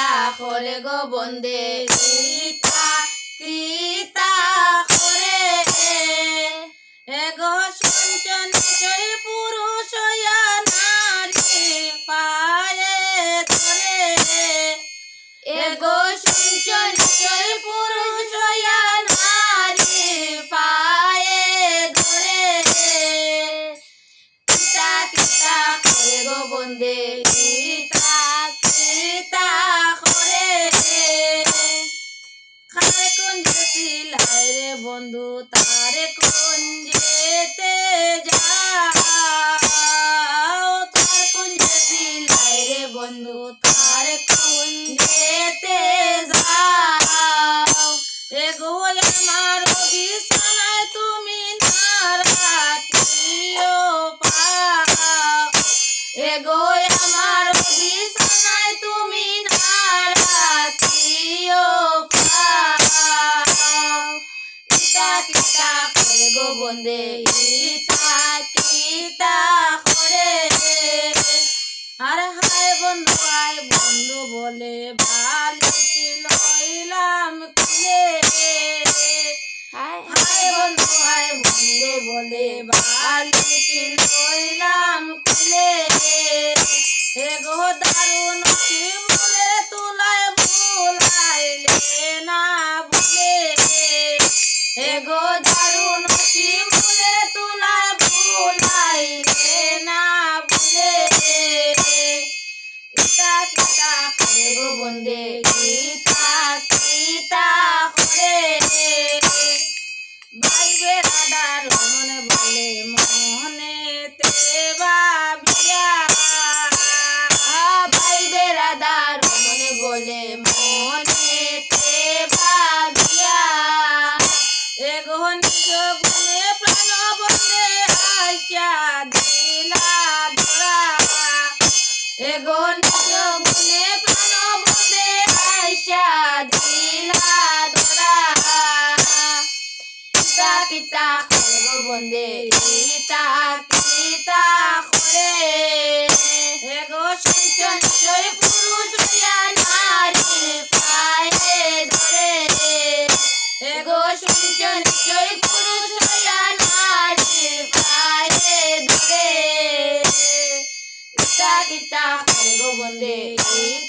কিতা করে গো বন্দে কিতা কিতা করে এগো সঞ্চন জয় পুরুষ হইয়া নারী পায়ে ধরে এগো সঞ্চন জয় পুরুষ হইয়া নারী পায়ে ধরে কিতা কিতা করে গো বন্দে কিতা কিতা করে খারে কোন যেতে রে বন্ধু তারে কোন যেতে যাও তার কোন যেতে রে বন্ধু তারে কোন যেতে যাও এগো আমার বিছানায় তুমি না রাখিও পাও এগো আমার বিছানায় তুমি না রাখিও পাও কিতা কিতা করে গো বন্দে কিতা কিতা করে আর হায় বন্ধু বলে বালিশি লইলাম খুলে হায় বন্ধু বলে বালিশি লইলাম খুলে এগো দারুণ শিমুলে তুলায় ভুলাইলে না ভুলে এগো দারুণ শিমুলে তুলায় ভুলাইলে না ভুলে কিতা কিতা করে গো বন্দে কিতা কিতা করে ভাইবে রাধার মনে বলে মনেতে ভাবিয়া ভাইবে রাধার মনে বলে মনেতে ভাবিয়া এগো নিজ গুণে প্রাণ বন্দে আশা দিলা ধরা এগো নিজ গুণে প্রাণ বন্দে আশা দিলা ধরা কিতা কিতা করে গো বন্দে কিতা